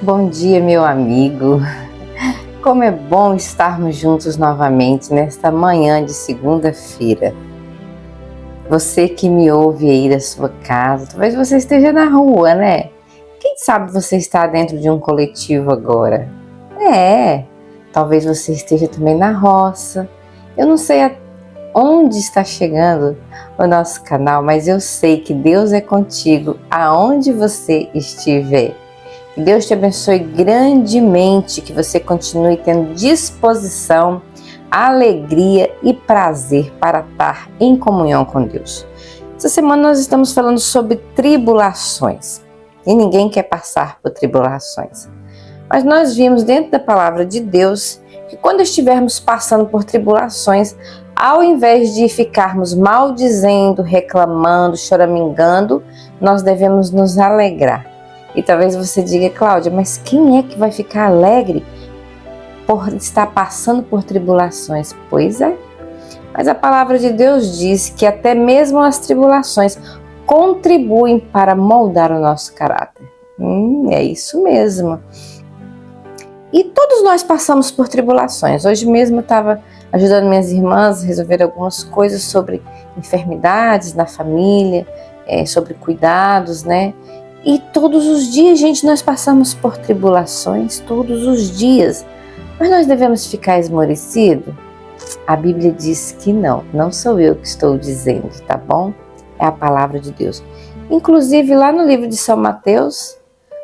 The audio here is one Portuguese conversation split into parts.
Bom dia, meu amigo. Como é bom estarmos juntos novamente nesta manhã de segunda-feira. Você que me ouve aí da sua casa, talvez você esteja na rua, né? Quem sabe você está dentro de um coletivo agora? Talvez você esteja também na roça. Eu não sei onde está chegando o nosso canal, mas eu sei que Deus é contigo aonde você estiver. Que Deus te abençoe grandemente, que você continue tendo disposição, alegria e prazer para estar em comunhão com Deus. Essa semana nós estamos falando sobre tribulações e ninguém quer passar por tribulações. Mas nós vimos dentro da palavra de Deus que quando estivermos passando por tribulações, ao invés de ficarmos maldizendo, reclamando, choramingando, nós devemos nos alegrar. E talvez você diga, Cláudia, mas quem é que vai ficar alegre por estar passando por tribulações? Pois é, mas a palavra de Deus diz que até mesmo as tribulações contribuem para moldar o nosso caráter. É isso mesmo. E todos nós passamos por tribulações. Hoje mesmo eu estava ajudando minhas irmãs a resolver algumas coisas sobre enfermidades na família, sobre cuidados, né? E todos os dias, gente, nós passamos por tribulações, todos os dias. Mas nós devemos ficar esmorecidos? A Bíblia diz que não sou eu que estou dizendo, tá bom? É a palavra de Deus. Inclusive, lá no livro de São Mateus,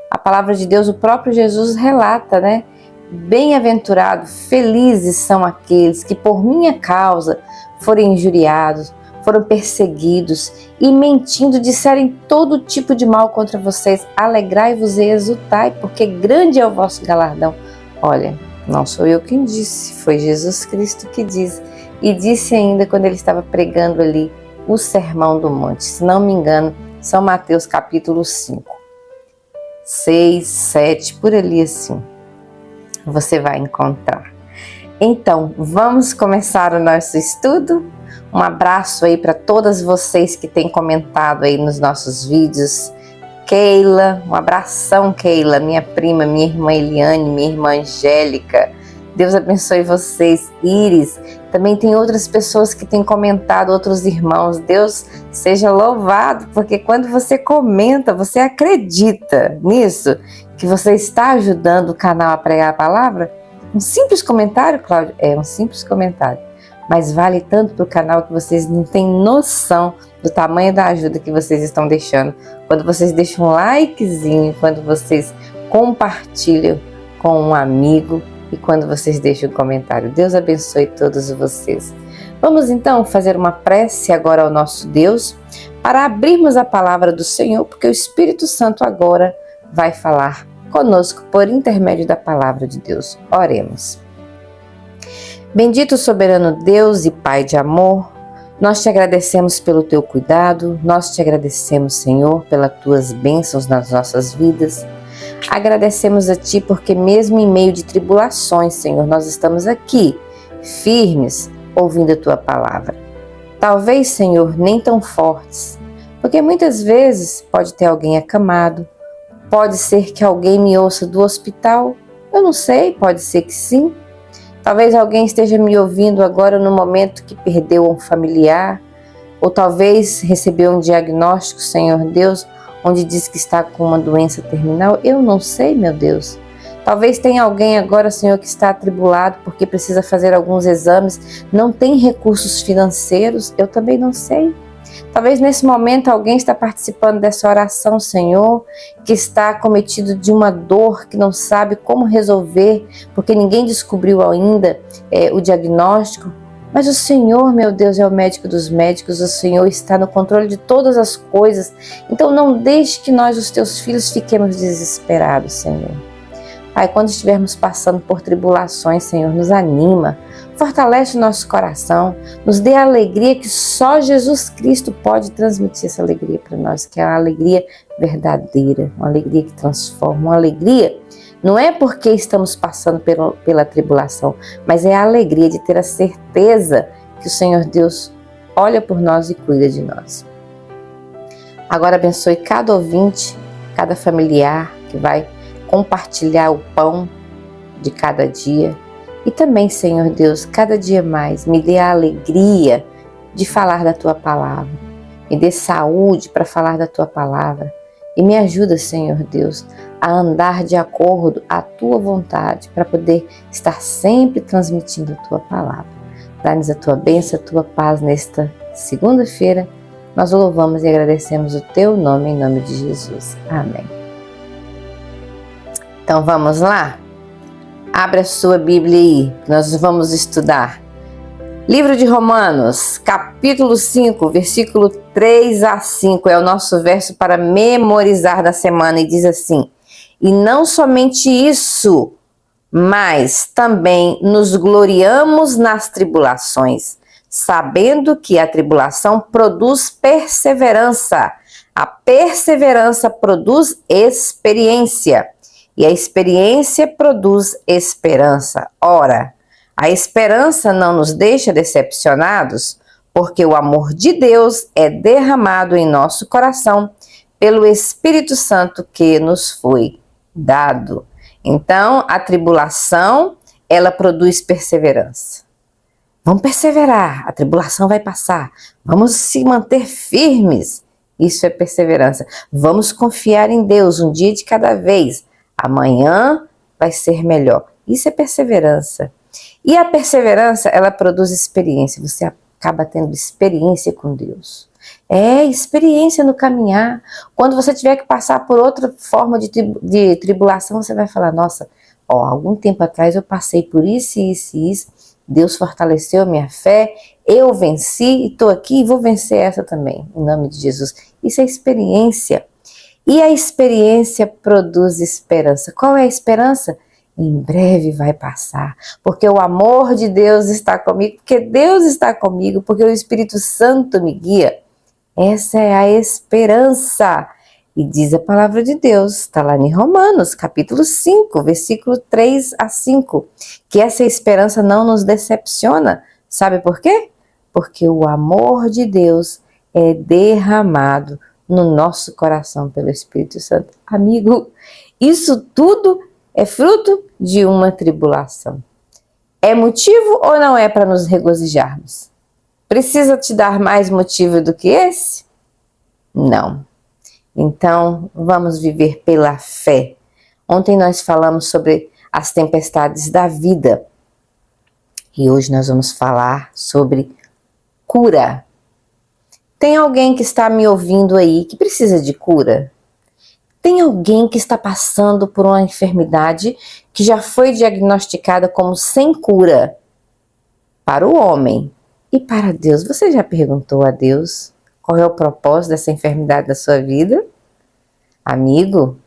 a palavra de Deus, o próprio Jesus relata, né? Bem-aventurado, felizes são aqueles que por minha causa forem injuriados, foram perseguidos e mentindo disserem todo tipo de mal contra vocês. Alegrai-vos e exultai, porque grande é o vosso galardão. Olha, não sou eu quem disse, foi Jesus Cristo que diz. E disse ainda quando ele estava pregando ali o Sermão do Monte. Se não me engano, São Mateus capítulo 5, 6, 7, por ali assim. Você vai encontrar. Então, vamos começar o nosso estudo? Um abraço aí para todas vocês que têm comentado aí nos nossos vídeos. Keila, um abração, Keila, minha prima, minha irmã Eliane, minha irmã Angélica. Deus abençoe vocês. Iris, também tem outras pessoas que têm comentado, outros irmãos. Deus seja louvado, porque quando você comenta, você acredita nisso, que você está ajudando o canal a pregar a palavra. Um simples comentário, Cláudia? É um simples comentário. Mas vale tanto para o canal que vocês não têm noção do tamanho da ajuda que vocês estão deixando. Quando vocês deixam um likezinho, quando vocês compartilham com um amigo e quando vocês deixam um comentário. Deus abençoe todos vocês. Vamos então fazer uma prece agora ao nosso Deus para abrirmos a palavra do Senhor, porque o Espírito Santo agora vai falar conosco por intermédio da palavra de Deus. Oremos. Bendito soberano Deus e Pai de amor, nós te agradecemos pelo teu cuidado, nós te agradecemos, Senhor, pelas tuas bênçãos nas nossas vidas. Agradecemos a ti porque mesmo em meio de tribulações, Senhor, nós estamos aqui, firmes, ouvindo a tua palavra. Talvez, Senhor, nem tão fortes, porque muitas vezes pode ter alguém acamado, pode ser que alguém me ouça do hospital, eu não sei, pode ser que sim. Talvez alguém esteja me ouvindo agora no momento que perdeu um familiar, ou talvez recebeu um diagnóstico, Senhor Deus, onde diz que está com uma doença terminal. Eu não sei, meu Deus. Talvez tenha alguém agora, Senhor, que está atribulado porque precisa fazer alguns exames, não tem recursos financeiros, eu também não sei. Talvez nesse momento alguém está participando dessa oração, Senhor, que está acometido de uma dor que não sabe como resolver, porque ninguém descobriu ainda o diagnóstico. Mas o Senhor, meu Deus, é o médico dos médicos, o Senhor está no controle de todas as coisas. Então não deixe que nós, os teus filhos, fiquemos desesperados, Senhor. Pai, quando estivermos passando por tribulações, Senhor, nos anima, fortalece o nosso coração, nos dê a alegria que só Jesus Cristo pode transmitir essa alegria para nós, que é uma alegria verdadeira, uma alegria que transforma, uma alegria Não é porque estamos passando pela tribulação, mas é a alegria de ter a certeza que o Senhor Deus olha por nós e cuida de nós. Agora abençoe cada ouvinte, cada familiar que vai compartilhar o pão de cada dia. E também, Senhor Deus, cada dia mais me dê a alegria de falar da Tua palavra. Me dê saúde para falar da Tua palavra. E me ajuda, Senhor Deus, a andar de acordo à Tua vontade, para poder estar sempre transmitindo a Tua palavra. Dá-nos a Tua bênção, a Tua paz nesta segunda-feira. Nós louvamos e agradecemos o Teu nome, em nome de Jesus. Amém. Então vamos lá? Abra a sua Bíblia aí, nós vamos estudar. Livro de Romanos, capítulo 5, versículo 3 a 5, é o nosso verso para memorizar da semana, e diz assim: e não somente isso, mas também nos gloriamos nas tribulações, sabendo que a tribulação produz perseverança, a perseverança produz experiência, e a experiência produz esperança. Ora, a esperança não nos deixa decepcionados, porque o amor de Deus é derramado em nosso coração pelo Espírito Santo que nos foi dado. Então, a tribulação, ela produz perseverança. Vamos perseverar, a tribulação vai passar. Vamos se manter firmes. Isso é perseverança. Vamos confiar em Deus um dia de cada vez. Amanhã vai ser melhor. Isso é perseverança. E a perseverança, ela produz experiência. Você acaba tendo experiência com Deus. É experiência no caminhar. Quando você tiver que passar por outra forma de tribulação, você vai falar: nossa, algum tempo atrás eu passei por isso, isso e isso. Deus fortaleceu a minha fé, eu venci e estou aqui e vou vencer essa também, em nome de Jesus. Isso é experiência. E a experiência produz esperança. Qual é a esperança? Em breve vai passar, porque o amor de Deus está comigo, porque Deus está comigo, porque o Espírito Santo me guia. Essa é a esperança. E diz a palavra de Deus, está lá em Romanos, capítulo 5, versículo 3 a 5, que essa esperança não nos decepciona. Sabe por quê? Porque o amor de Deus é derramado no nosso coração pelo Espírito Santo. Amigo, isso tudo é fruto de uma tribulação. É motivo ou não é para nos regozijarmos? Precisa te dar mais motivo do que esse? Não. Então, vamos viver pela fé. Ontem nós falamos sobre as tempestades da vida. E hoje nós vamos falar sobre cura. Tem alguém que está me ouvindo aí que precisa de cura? Tem alguém que está passando por uma enfermidade que já foi diagnosticada como sem cura? Para o homem e para Deus. Você já perguntou a Deus qual é o propósito dessa enfermidade da sua vida? Amigo,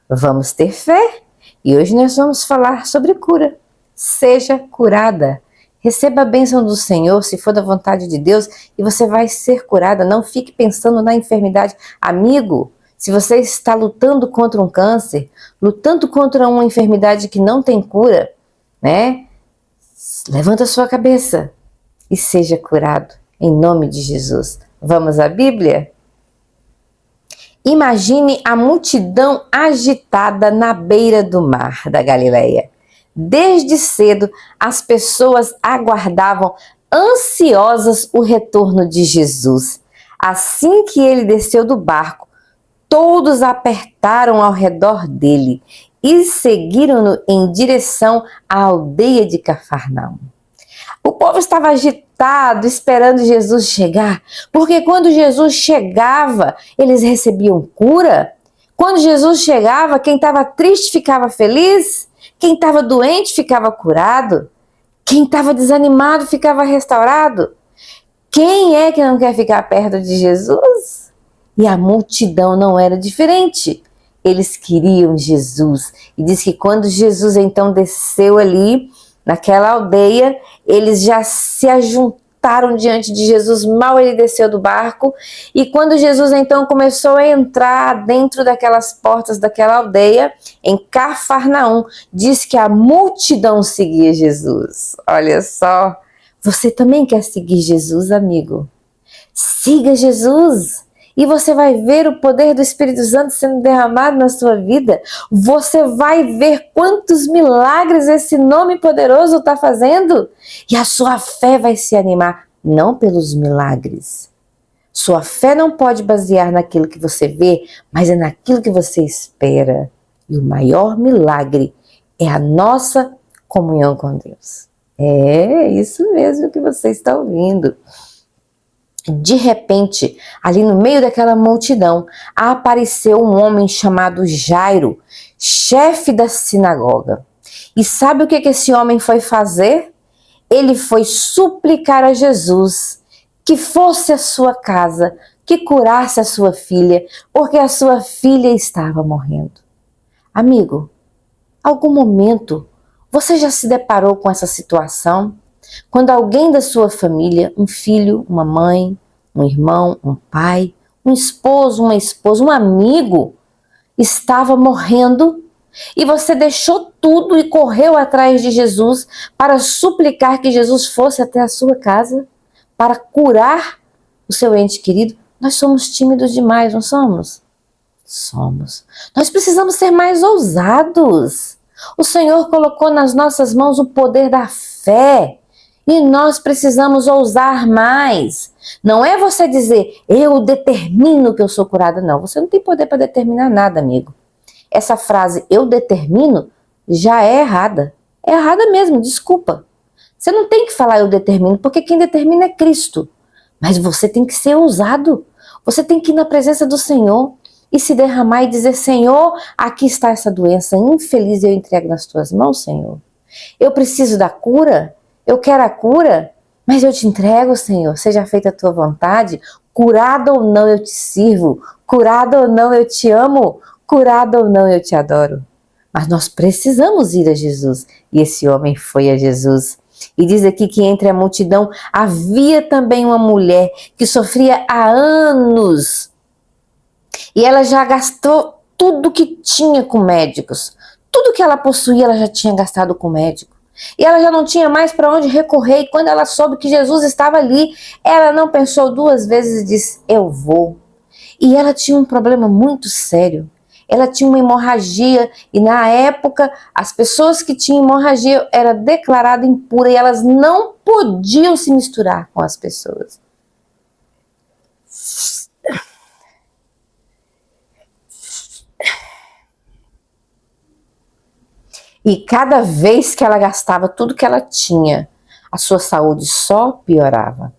vamos ter fé. E hoje nós vamos falar sobre cura. Seja curada. Receba a bênção do Senhor, se for da vontade de Deus, e você vai ser curada. Não fique pensando na enfermidade. Amigo, se você está lutando contra um câncer, lutando contra uma enfermidade que não tem cura, né? Levanta a sua cabeça e seja curado, em nome de Jesus. Vamos à Bíblia? Imagine a multidão agitada na beira do mar da Galileia. Desde cedo, as pessoas aguardavam ansiosas o retorno de Jesus. Assim que ele desceu do barco, todos apertaram ao redor dele e seguiram-no em direção à aldeia de Cafarnaum. O povo estava agitado, esperando Jesus chegar, porque quando Jesus chegava, eles recebiam cura. Quando Jesus chegava, quem estava triste ficava feliz, quem estava doente ficava curado, quem estava desanimado ficava restaurado. Quem é que não quer ficar perto de Jesus? E a multidão não era diferente. Eles queriam Jesus. E diz que quando Jesus então desceu ali, naquela aldeia, eles já se ajuntaram saltaram diante de Jesus, mal ele desceu do barco. E quando Jesus então começou a entrar dentro daquelas portas daquela aldeia, em Cafarnaum, diz que a multidão seguia Jesus. Olha só, você também quer seguir Jesus, amigo? Siga Jesus! E você vai ver o poder do Espírito Santo sendo derramado na sua vida. Você vai ver quantos milagres esse nome poderoso está fazendo. E a sua fé vai se animar, não pelos milagres. Sua fé não pode basear naquilo que você vê, mas é naquilo que você espera. E o maior milagre é a nossa comunhão com Deus. É isso mesmo que você está ouvindo. De repente, ali no meio daquela multidão, apareceu um homem chamado Jairo, chefe da sinagoga. E sabe o que esse homem foi fazer? Ele foi suplicar a Jesus que fosse à sua casa, que curasse a sua filha, porque a sua filha estava morrendo. Amigo, algum momento você já se deparou com essa situação? Quando alguém da sua família, um filho, uma mãe, um irmão, um pai, um esposo, uma esposa, um amigo, estava morrendo e você deixou tudo e correu atrás de Jesus para suplicar que Jesus fosse até a sua casa para curar o seu ente querido? Nós somos tímidos demais, não somos? Somos. Nós precisamos ser mais ousados. O Senhor colocou nas nossas mãos o poder da fé. E nós precisamos ousar mais. Não é você dizer, eu determino que eu sou curada. Não, você não tem poder para determinar nada, amigo. Essa frase, eu determino, já é errada. É errada mesmo, desculpa. Você não tem que falar eu determino, porque quem determina é Cristo. Mas você tem que ser ousado. Você tem que ir na presença do Senhor e se derramar e dizer, Senhor, aqui está essa doença infeliz, eu entrego nas tuas mãos, Senhor. Eu preciso da cura. Eu quero a cura, mas eu te entrego, Senhor, seja feita a tua vontade, curado ou não eu te sirvo, curado ou não eu te amo, curado ou não eu te adoro. Mas nós precisamos ir a Jesus, e esse homem foi a Jesus. E diz aqui que entre a multidão havia também uma mulher que sofria há anos, e ela já gastou tudo que tinha com médicos, tudo que ela possuía ela já tinha gastado com médico. E ela já não tinha mais para onde recorrer. E quando ela soube que Jesus estava ali, ela não pensou duas vezes e disse, eu vou. E ela tinha um problema muito sério. Ela tinha uma hemorragia e na época as pessoas que tinham hemorragia era declarada impura e elas não podiam se misturar com as pessoas. E cada vez que ela gastava tudo que ela tinha, a sua saúde só piorava.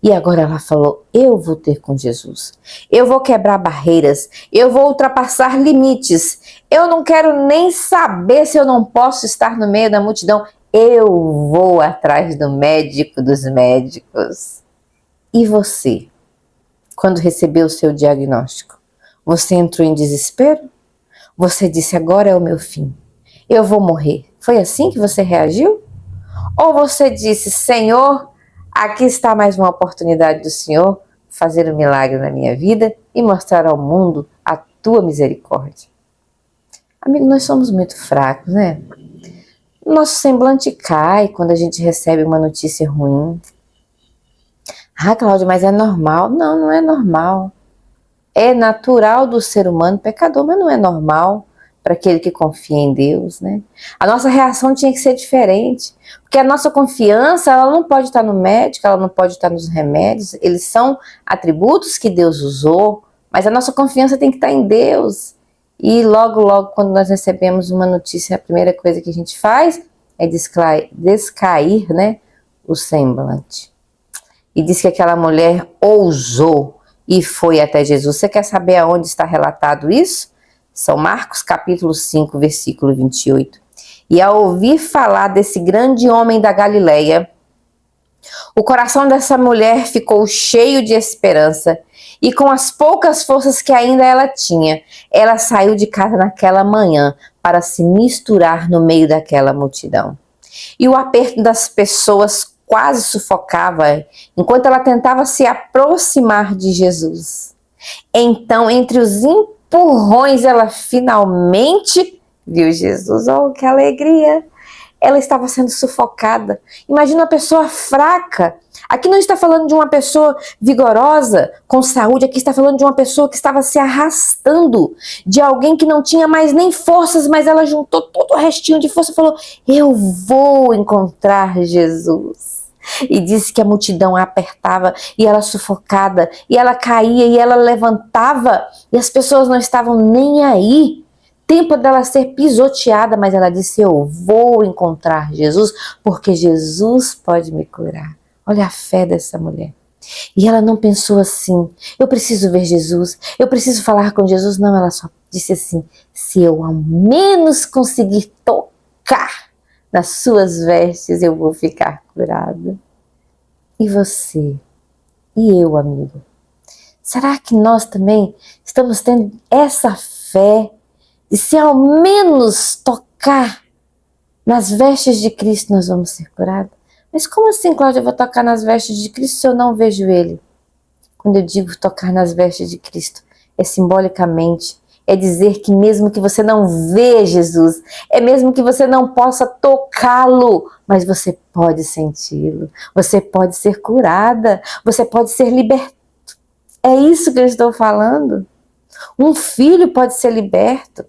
E agora ela falou, eu vou ter com Jesus. Eu vou quebrar barreiras. Eu vou ultrapassar limites. Eu não quero nem saber se eu não posso estar no meio da multidão. Eu vou atrás do médico dos médicos. E você, quando recebeu o seu diagnóstico, você entrou em desespero? Você disse, agora é o meu fim. Eu vou morrer. Foi assim que você reagiu? Ou você disse, Senhor, aqui está mais uma oportunidade do Senhor fazer um milagre na minha vida e mostrar ao mundo a tua misericórdia. Amigo, nós somos muito fracos, né? Nosso semblante cai quando a gente recebe uma notícia ruim. Ah, Cláudia, mas é normal. Não, não é normal. É natural do ser humano pecador, mas não é normal para aquele que confia em Deus, né? A nossa reação tinha que ser diferente, porque a nossa confiança, ela não pode estar no médico, ela não pode estar nos remédios, eles são atributos que Deus usou, mas a nossa confiança tem que estar em Deus. E logo, logo, quando nós recebemos uma notícia, a primeira coisa que a gente faz é descair, né, o semblante. E diz que aquela mulher ousou e foi até Jesus. Você quer saber aonde está relatado isso? São Marcos capítulo 5, versículo 28. E ao ouvir falar desse grande homem da Galileia, o coração dessa mulher ficou cheio de esperança e com as poucas forças que ainda ela tinha, ela saiu de casa naquela manhã para se misturar no meio daquela multidão. E o aperto das pessoas quase sufocava enquanto ela tentava se aproximar de Jesus. Então, entre os empurrões, ela finalmente viu Jesus. Oh, que alegria! Ela estava sendo sufocada. Imagina uma pessoa fraca. Aqui não está falando de uma pessoa vigorosa, com saúde. Aqui está falando de uma pessoa que estava se arrastando, de alguém que não tinha mais nem forças, mas ela juntou todo o restinho de força e falou: eu vou encontrar Jesus. E disse que a multidão a apertava e ela sufocada, e ela caía e ela levantava, e as pessoas não estavam nem aí. Tempo dela ser pisoteada, mas ela disse: eu vou encontrar Jesus, porque Jesus pode me curar. Olha a fé dessa mulher. E ela não pensou assim: eu preciso ver Jesus, eu preciso falar com Jesus. Não, ela só disse assim: se eu ao menos conseguir tocar nas suas vestes, eu vou ficar curada. E você? E eu, amigo? Será que nós também estamos tendo essa fé e se ao menos tocar nas vestes de Cristo nós vamos ser curados? Mas como assim, Cláudia, eu vou tocar nas vestes de Cristo se eu não vejo Ele? Quando eu digo tocar nas vestes de Cristo, é simbolicamente, é dizer que mesmo que você não vê Jesus, é mesmo que você não possa tocá-lo, mas você pode senti-lo, você pode ser curada, você pode ser liberta. É isso que eu estou falando. Um filho pode ser liberto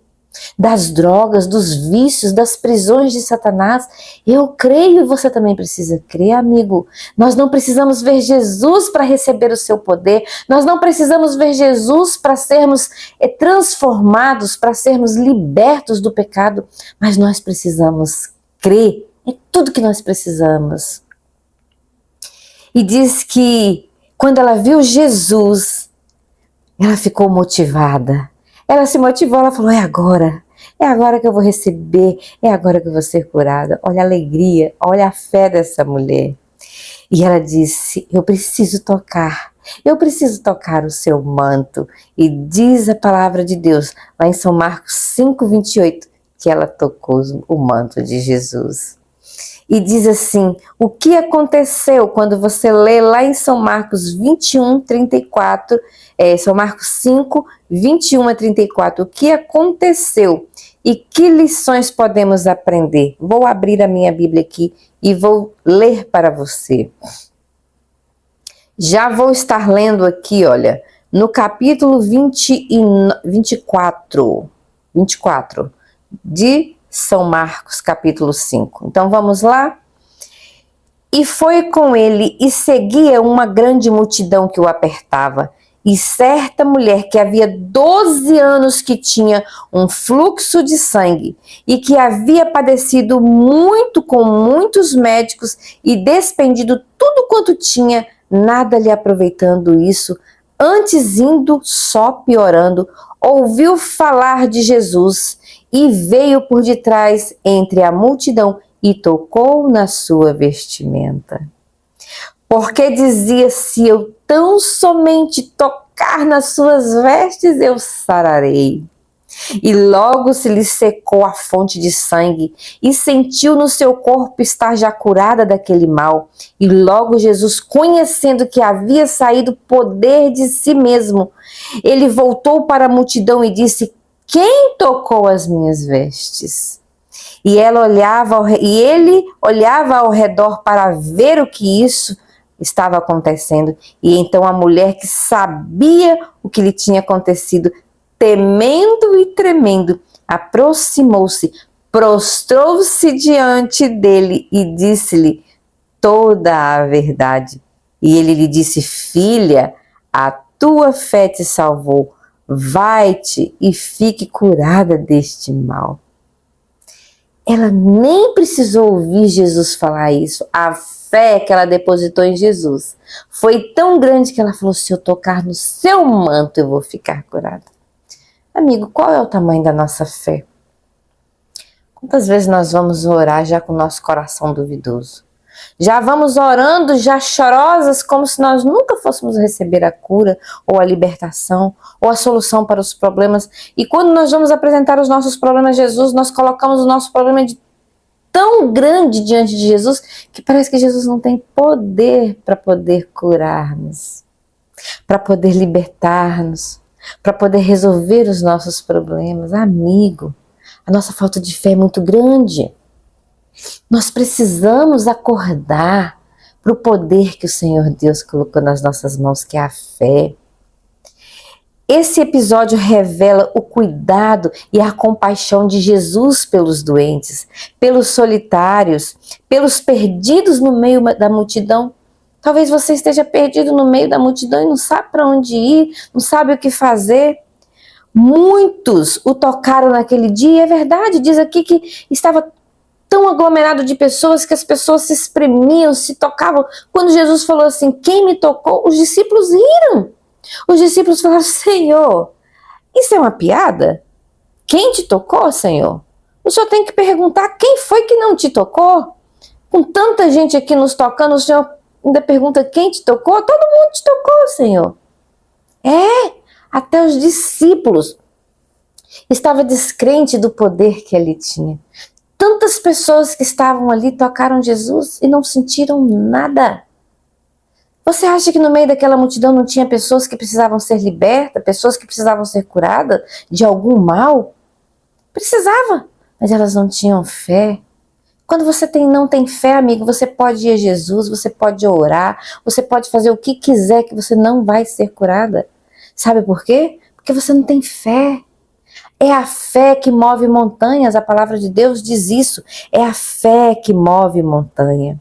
das drogas, dos vícios, das prisões de Satanás. Eu creio e você também precisa crer, amigo. Nós não precisamos ver Jesus para receber o seu poder. Nós não precisamos ver Jesus para sermos transformados, para sermos libertos do pecado. Mas nós precisamos crer. É tudo que nós precisamos. E diz que quando ela viu Jesus, ela ficou motivada. Ela se motivou, ela falou: é agora que eu vou receber, é agora que eu vou ser curada. Olha a alegria, olha a fé dessa mulher. E ela disse: eu preciso tocar o seu manto. E diz a palavra de Deus, lá em São Marcos 5:28, que ela tocou o manto de Jesus. E diz assim: o que aconteceu quando você lê lá em São Marcos 21:34, São Marcos 5, 21-34, o que aconteceu e que lições podemos aprender? Vou abrir a minha Bíblia aqui e vou ler para você. Já vou estar lendo aqui, olha, no capítulo 24 de São Marcos, capítulo 5. Então vamos lá? E foi com ele e seguia uma grande multidão que o apertava. E certa mulher que havia 12 anos que tinha um fluxo de sangue e que havia padecido muito com muitos médicos e despendido tudo quanto tinha, nada lhe aproveitando isso, antes indo só piorando, ouviu falar de Jesus e veio por detrás entre a multidão e tocou na sua vestimenta. Porque dizia: se eu tão somente tocar nas suas vestes, eu sararei. E logo se lhe secou a fonte de sangue, e sentiu no seu corpo estar já curada daquele mal. E logo Jesus, conhecendo que havia saído poder de si mesmo, ele voltou para a multidão e disse: quem tocou as minhas vestes? E ele olhava ao redor para ver o que isso estava acontecendo. E então a mulher, que sabia o que lhe tinha acontecido, temendo e tremendo, aproximou-se, prostrou-se diante dele e disse-lhe toda a verdade. E ele lhe disse: filha, a tua fé te salvou, vai-te e fique curada deste mal. Ela nem precisou ouvir Jesus falar isso. A fé que ela depositou em Jesus foi tão grande que ela falou: se eu tocar no seu manto, eu vou ficar curada. Amigo, qual é o tamanho da nossa fé? Quantas vezes nós vamos orar já com o nosso coração duvidoso? Já vamos orando, já chorosas, como se nós nunca fôssemos receber a cura, ou a libertação, ou a solução para os problemas. E quando nós vamos apresentar os nossos problemas a Jesus, nós colocamos o nosso problema de tão grande diante de Jesus que parece que Jesus não tem poder para poder curar-nos, para poder libertar-nos, para poder resolver os nossos problemas. Amigo, a nossa falta de fé é muito grande. Nós precisamos acordar para o poder que o Senhor Deus colocou nas nossas mãos, que é a fé. Esse episódio revela o cuidado e a compaixão de Jesus pelos doentes, pelos solitários, pelos perdidos no meio da multidão. Talvez você esteja perdido no meio da multidão e não sabe para onde ir, não sabe o que fazer. Muitos o tocaram naquele dia, é verdade, diz aqui que estava tão aglomerado de pessoas que as pessoas se espremiam, se tocavam. Quando Jesus falou assim, quem me tocou? Os discípulos riram. Os discípulos falaram, Senhor, isso é uma piada? Quem te tocou, Senhor? O Senhor tem que perguntar quem foi que não te tocou? Com tanta gente aqui nos tocando, o Senhor ainda pergunta quem te tocou? Todo mundo te tocou, Senhor. Até os discípulos estavam descrentes do poder que ele tinha. Tantas pessoas que estavam ali tocaram Jesus e não sentiram nada. Você acha que no meio daquela multidão não tinha pessoas que precisavam ser libertas, pessoas que precisavam ser curadas de algum mal? Precisava, mas elas não tinham fé. Quando você não tem fé, amigo, você pode ir a Jesus, você pode orar, você pode fazer o que quiser que você não vai ser curada. Sabe por quê? Porque você não tem fé. É a fé que move montanhas, a palavra de Deus diz isso. É a fé que move montanha.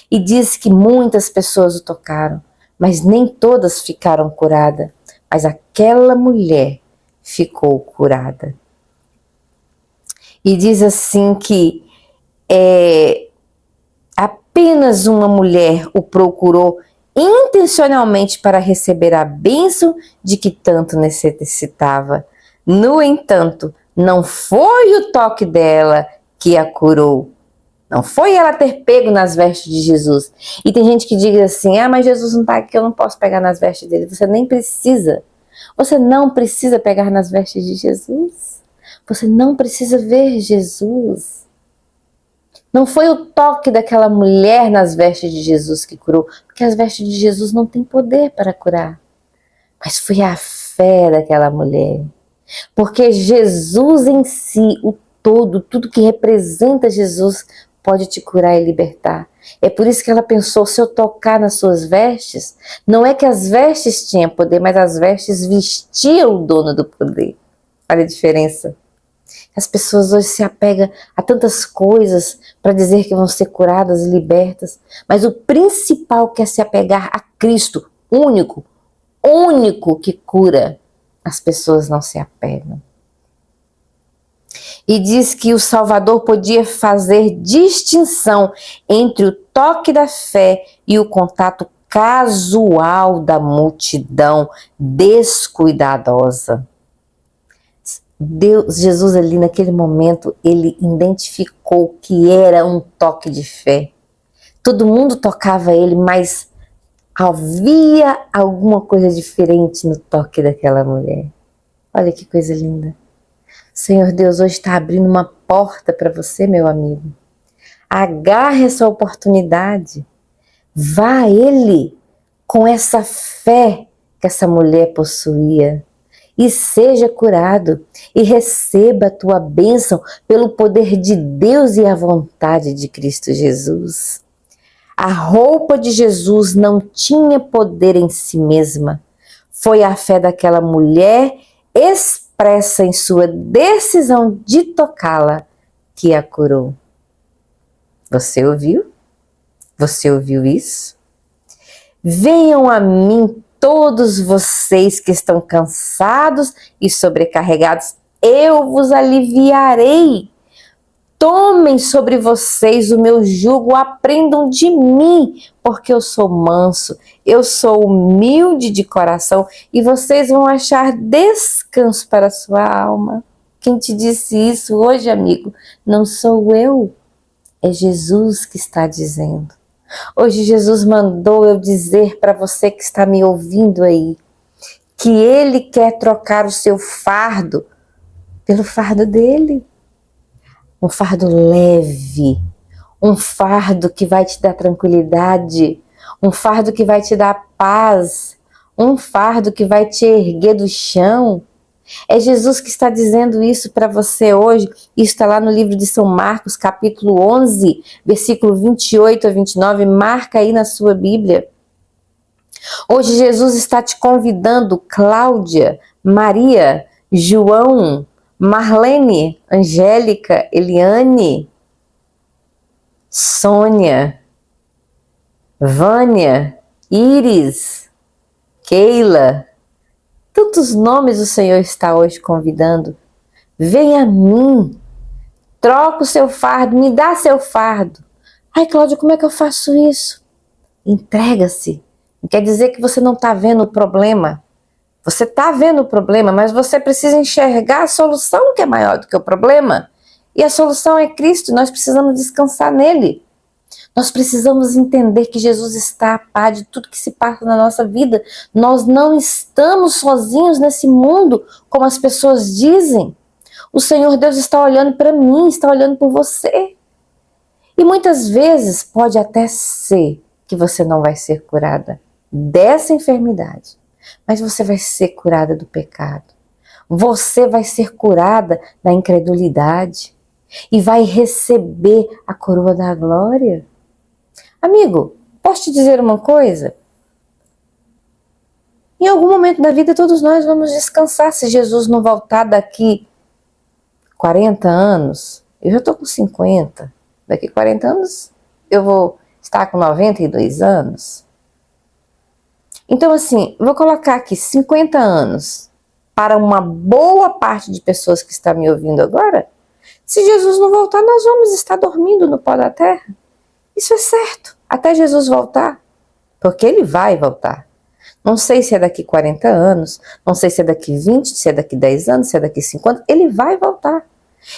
E diz que muitas pessoas o tocaram, mas nem todas ficaram curadas. Mas aquela mulher ficou curada. E diz assim que apenas uma mulher o procurou intencionalmente para receber a bênção de que tanto necessitava. No entanto, não foi o toque dela que a curou. Não foi ela ter pego nas vestes de Jesus. E tem gente que diz assim, mas Jesus não está aqui, eu não posso pegar nas vestes dele. Você nem precisa. Você não precisa pegar nas vestes de Jesus. Você não precisa ver Jesus. Não foi o toque daquela mulher nas vestes de Jesus que curou, porque as vestes de Jesus não têm poder para curar. Mas foi a fé daquela mulher. Porque Jesus em si, o todo, tudo que representa Jesus, pode te curar e libertar. É por isso que ela pensou, se eu tocar nas suas vestes, não é que as vestes tinham poder, mas as vestes vestiam o dono do poder. Olha a diferença. As pessoas hoje se apegam a tantas coisas para dizer que vão ser curadas e libertas, mas o principal que é se apegar a Cristo, único que cura, as pessoas não se apegam. E diz que o Salvador podia fazer distinção entre o toque da fé e o contato casual da multidão descuidadosa. Jesus ali naquele momento, ele identificou que era um toque de fé. Todo mundo tocava ele, mas havia alguma coisa diferente no toque daquela mulher. Olha que coisa linda. Senhor Deus hoje está abrindo uma porta para você, meu amigo. Agarre essa oportunidade. Vá a Ele com essa fé que essa mulher possuía. E seja curado. E receba a tua bênção pelo poder de Deus e a vontade de Cristo Jesus. A roupa de Jesus não tinha poder em si mesma. Foi a fé daquela mulher expressa em sua decisão de tocá-la que a curou. Você ouviu? Você ouviu isso? Venham a mim todos vocês que estão cansados e sobrecarregados, eu vos aliviarei. Tomem sobre vocês o meu jugo, aprendam de mim, porque eu sou manso, eu sou humilde de coração e vocês vão achar descanso para a sua alma. Quem te disse isso hoje, amigo? Não sou eu, é Jesus que está dizendo. Hoje Jesus mandou eu dizer para você que está me ouvindo aí, que Ele quer trocar o seu fardo pelo fardo dele. Um fardo leve, um fardo que vai te dar tranquilidade, um fardo que vai te dar paz, um fardo que vai te erguer do chão. É Jesus que está dizendo isso para você hoje. Isso está lá no livro de São Marcos, capítulo 11, versículo 28 a 29. Marca aí na sua Bíblia. Hoje Jesus está te convidando, Cláudia, Maria, João, Marlene, Angélica, Eliane, Sônia, Vânia, Iris, Keila. Tantos nomes o Senhor está hoje convidando. Venha a mim, troca o seu fardo, me dá seu fardo. Ai, Cláudia, como é que eu faço isso? Entrega-se. Não quer dizer que você não está vendo o problema. Você está vendo o problema, mas você precisa enxergar a solução que é maior do que o problema. E a solução é Cristo, nós precisamos descansar nele. Nós precisamos entender que Jesus está a par de tudo que se passa na nossa vida. Nós não estamos sozinhos nesse mundo, como as pessoas dizem. O Senhor Deus está olhando para mim, está olhando por você. E muitas vezes pode até ser que você não vai ser curada dessa enfermidade, mas você vai ser curada do pecado. Você vai ser curada da incredulidade e vai receber a coroa da glória. Amigo, posso te dizer uma coisa? Em algum momento da vida todos nós vamos descansar se Jesus não voltar daqui 40 anos. Eu já estou com 50. Daqui 40 anos eu vou estar com 92 anos. Então assim, vou colocar aqui 50 anos para uma boa parte de pessoas que está me ouvindo agora. Se Jesus não voltar, nós vamos estar dormindo no pó da terra. Isso é certo, até Jesus voltar, porque ele vai voltar. Não sei se é daqui 40 anos, não sei se é daqui 20, se é daqui 10 anos, se é daqui 50, ele vai voltar.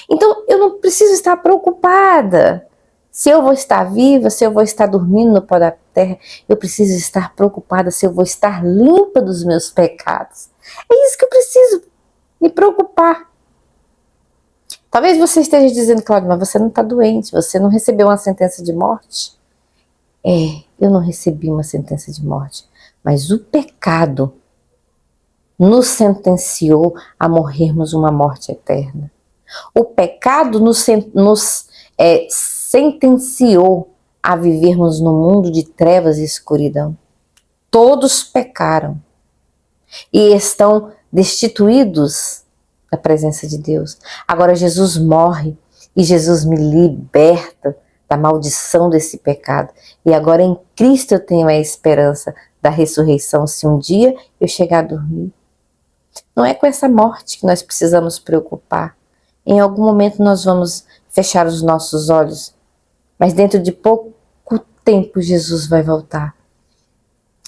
Então eu não preciso estar preocupada se eu vou estar viva, se eu vou estar dormindo no pó da terra. Eu preciso estar preocupada se eu vou estar limpa dos meus pecados. É isso que eu preciso me preocupar. Talvez você esteja dizendo, Cláudia, mas você não está doente, você não recebeu uma sentença de morte. Eu não recebi uma sentença de morte, mas o pecado nos sentenciou a morrermos uma morte eterna. O pecado nos sentenciou a vivermos no mundo de trevas e escuridão. Todos pecaram e estão destituídos da presença de Deus. Agora Jesus morre e Jesus me liberta da maldição desse pecado. E agora em Cristo eu tenho a esperança da ressurreição se um dia eu chegar a dormir. Não é com essa morte que nós precisamos preocupar. Em algum momento nós vamos fechar os nossos olhos, mas dentro de pouco tempo Jesus vai voltar.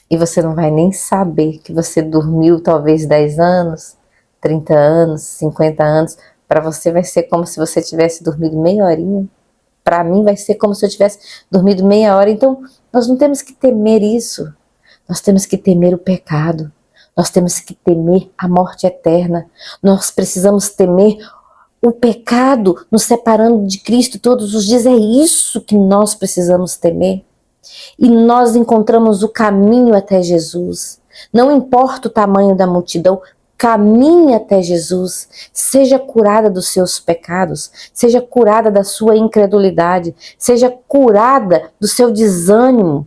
E você não vai nem saber que você dormiu talvez 10 anos, 30 anos, 50 anos. Para você vai ser como se você tivesse dormido meia horinha. Para mim vai ser como se eu tivesse dormido meia hora. Então nós não temos que temer isso. Nós temos que temer o pecado. Nós temos que temer a morte eterna. Nós precisamos temer o pecado nos separando de Cristo todos os dias. É isso que nós precisamos temer. E nós encontramos o caminho até Jesus. Não importa o tamanho da multidão, caminhe até Jesus. Seja curada dos seus pecados, seja curada da sua incredulidade, seja curada do seu desânimo,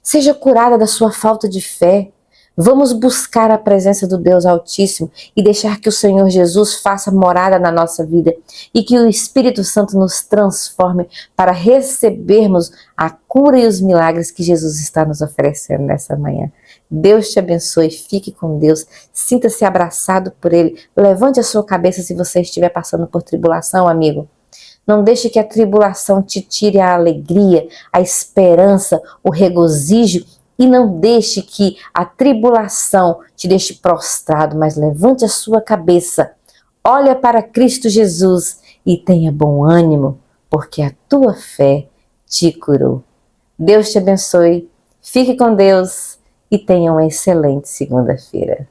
seja curada da sua falta de fé. Vamos buscar a presença do Deus Altíssimo e deixar que o Senhor Jesus faça morada na nossa vida e que o Espírito Santo nos transforme para recebermos a cura e os milagres que Jesus está nos oferecendo nessa manhã. Deus te abençoe, fique com Deus, sinta-se abraçado por Ele, levante a sua cabeça se você estiver passando por tribulação, amigo. Não deixe que a tribulação te tire a alegria, a esperança, o regozijo. E não deixe que a tribulação te deixe prostrado, mas levante a sua cabeça, olha para Cristo Jesus e tenha bom ânimo, porque a tua fé te curou. Deus te abençoe, fique com Deus e tenha uma excelente segunda-feira.